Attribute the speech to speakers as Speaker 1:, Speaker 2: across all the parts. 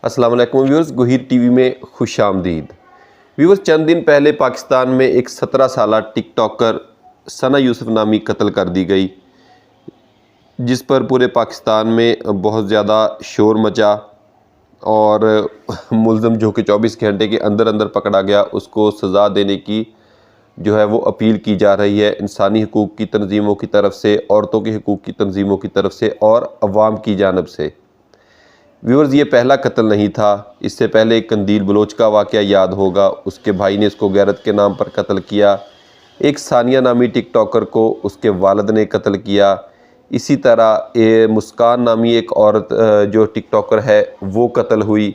Speaker 1: अस्सलाम वालेकुम व्यूअर्स, गहीर टीवी में खुश आमदीद। व्यूअर्स, चंद दिन पहले पाकिस्तान में एक 17 साला टिक टॉकर सना यूसुफ नामी कत्ल कर दी गई, जिस पर पूरे पाकिस्तान में बहुत ज़्यादा शोर मचा और मुल्ज़म जो कि 24 घंटे के अंदर अंदर पकड़ा गया, उसको सज़ा देने की जो है वो अपील की जा रही है इंसानी हकूक़ की तंजीमों की तरफ से, औरतों के हकूक़ की तंजीमों की तरफ से और अवाम की जानब से। व्यूअर्स, ये पहला कत्ल नहीं था। इससे पहले एक कंदील बलोच का वाक़या याद होगा, उसके भाई ने इसको गैरत के नाम पर कत्ल किया। एक सानिया नामी टिक टॉकर को उसके वालिद ने कत्ल किया। इसी तरह मुस्कान नामी एक औरत जो टिक टॉकर है वो कत्ल हुई।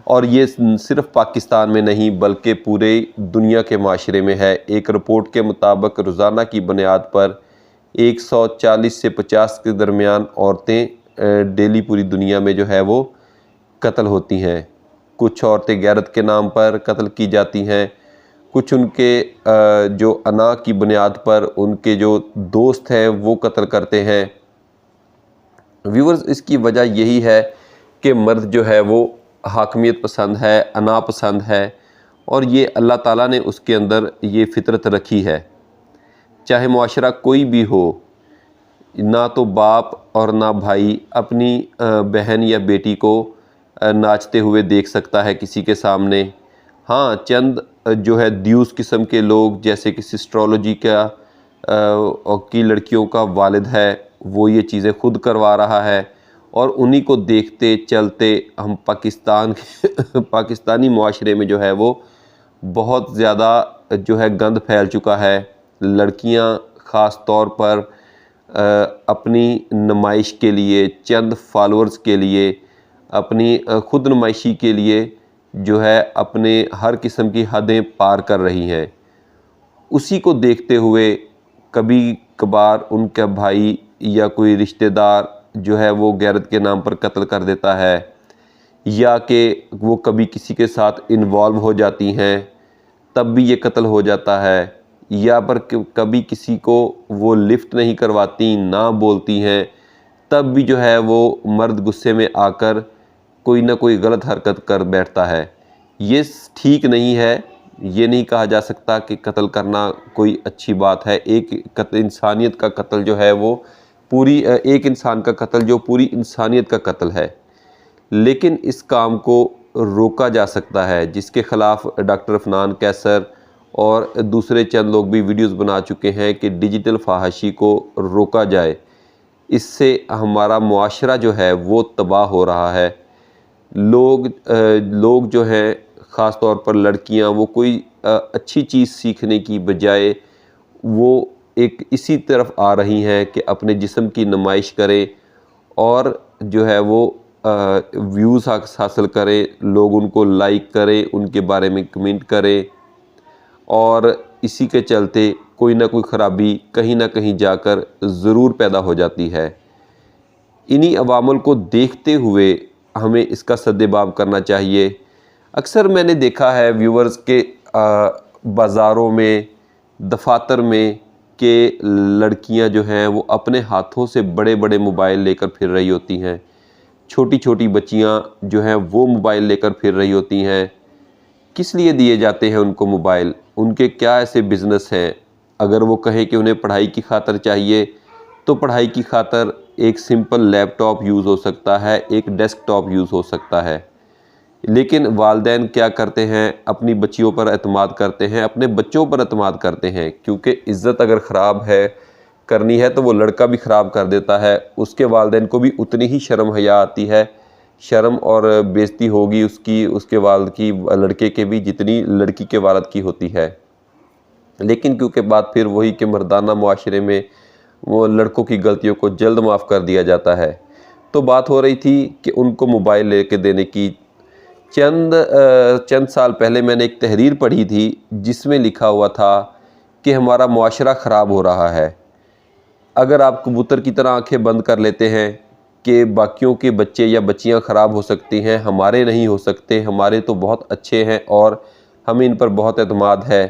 Speaker 1: और ये सिर्फ़ पाकिस्तान में नहीं बल्कि पूरे दुनिया के माशरे में है। एक रिपोर्ट के मुताबिक रोज़ाना की बुनियाद पर 140 से 50 के दरमियान औरतें डेली पूरी दुनिया में जो है वो कत्ल होती हैं। कुछ औरतें गैरत के नाम पर कत्ल की जाती हैं, कुछ उनके जो अना की बुनियाद पर उनके जो दोस्त हैं वो कत्ल करते हैं। व्यूअर्स, इसकी वजह यही है कि मर्द जो है वो हाकमियत पसंद है, अना पसंद है, और ये अल्लाह ताला ने उसके अंदर ये फितरत रखी है। चाहे मुआशरा कोई भी हो, ना तो बाप और ना भाई अपनी बहन या बेटी को नाचते हुए देख सकता है किसी के सामने। हाँ, चंद जो है द्यूस किस्म के लोग, जैसे कि एस्ट्रोलॉजी का की लड़कियों का वालिद है, वो ये चीज़ें खुद करवा रहा है, और उन्हीं को देखते चलते हम पाकिस्तानी मुआशरे में जो है वो बहुत ज़्यादा जो है गंद फैल चुका है। लड़कियां ख़ास तौर पर अपनी नुमाइश के लिए, चंद फॉलोअर्स के लिए, अपनी खुद नुमाइशी के लिए जो है अपने हर किस्म की हदें पार कर रही हैं। उसी को देखते हुए कभी कभार उनका भाई या कोई रिश्तेदार जो है वो गैरत के नाम पर कत्ल कर देता है, या कि वो कभी किसी के साथ इन्वॉल्व हो जाती हैं तब भी ये कत्ल हो जाता है, या पर कभी किसी को वो लिफ्ट नहीं करवाती, ना बोलती हैं, तब भी जो है वो मर्द गुस्से में आकर कोई ना कोई गलत हरकत कर बैठता है। ये ठीक नहीं है। ये नहीं कहा जा सकता कि कत्ल करना कोई अच्छी बात है। एक इंसानियत का कत्ल जो है वो एक इंसान का कत्ल जो पूरी इंसानियत का कत्ल है। लेकिन इस काम को रोका जा सकता है, जिसके ख़िलाफ़ डॉक्टर अफनान कैसर और दूसरे चंद लोग भी वीडियोस बना चुके हैं कि डिजिटल फहाशी को रोका जाए। इससे हमारा मुआशरा जो है वो तबाह हो रहा है। लोग जो हैं, ख़ास तौर पर लड़कियां, वो कोई अच्छी चीज़ सीखने की बजाय वो एक इसी तरफ आ रही हैं कि अपने जिस्म की नुमाइश करें और जो है वो व्यूज़ हासिल करें, लोग उनको लाइक करें, उनके बारे में कमेंट करें, और इसी के चलते कोई ना कोई ख़राबी कहीं ना कहीं जाकर ज़रूर पैदा हो जाती है। इन्हीं अवामल को देखते हुए हमें इसका सद्देबाब करना चाहिए। अक्सर मैंने देखा है व्यूअर्स के बाज़ारों में, दफातर में, कि लड़कियां जो हैं वो अपने हाथों से बड़े बड़े मोबाइल लेकर फिर रही होती हैं। छोटी छोटी बच्चियां जो हैं वो मोबाइल लेकर फिर रही होती हैं। किस लिए दिए जाते हैं उनको मोबाइल? उनके क्या ऐसे बिज़नेस हैं? अगर वो कहें कि उन्हें पढ़ाई की खातर चाहिए, तो पढ़ाई की खातर एक सिंपल लैपटॉप यूज़ हो सकता है, एक डेस्कटॉप यूज़ हो सकता है। लेकिन वालिदैन क्या करते हैं? अपनी बच्चियों पर एतमाद करते हैं, अपने बच्चों पर एतमाद करते हैं, क्योंकि इज़्ज़त अगर ख़राब है करनी है तो वो लड़का भी ख़राब कर देता है। उसके वालिदैन को भी उतनी ही शर्म हया आती है, शर्म और बेइज़्ज़ती होगी उसके वालिद की, लड़के के भी, जितनी लड़की के वालिद की होती है। लेकिन क्योंकि बात फिर वही कि मर्दाना मुआशरे में वो लड़कों की गलतियों को जल्द माफ़ कर दिया जाता है। तो बात हो रही थी कि उनको मोबाइल लेके देने की। चंद साल पहले मैंने एक तहरीर पढ़ी थी जिसमें लिखा हुआ था कि हमारा मुआशरा ख़राब हो रहा है। अगर आप कबूतर की तरह आंखें बंद कर लेते हैं कि बाकियों के बच्चे या बच्चियां ख़राब हो सकती हैं, हमारे नहीं हो सकते, हमारे तो बहुत अच्छे हैं और हमें इन पर बहुत एतमाद है,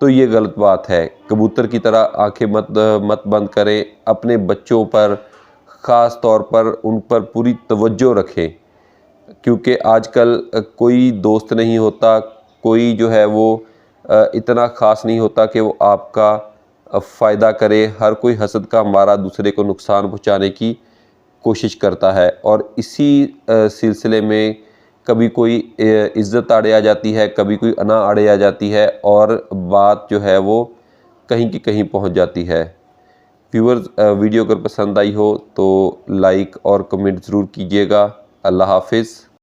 Speaker 1: तो ये गलत बात है। कबूतर की तरह आंखें मत बंद करें। अपने बच्चों पर ख़ास तौर पर उन पर पूरी तवज्जो रखें। کیونکہ آج کل کوئی دوست نہیں ہوتا، کوئی جو ہے وہ اتنا خاص نہیں ہوتا کہ وہ آپ کا فائدہ کرے. ہر کوئی حسد کا مارا دوسرے کو نقصان پہنچانے کی کوشش کرتا ہے، اور اسی سلسلے میں کبھی کوئی عزت آڑے آ جاتی ہے، کبھی کوئی انا آڑے آ جاتی ہے، اور بات جو ہے وہ کہیں کی کہیں پہنچ جاتی ہے. ویورز، ویڈیو اگر پسند آئی ہو تو لائک اور کمنٹ ضرور کیجیے گا. اللہ حافظ.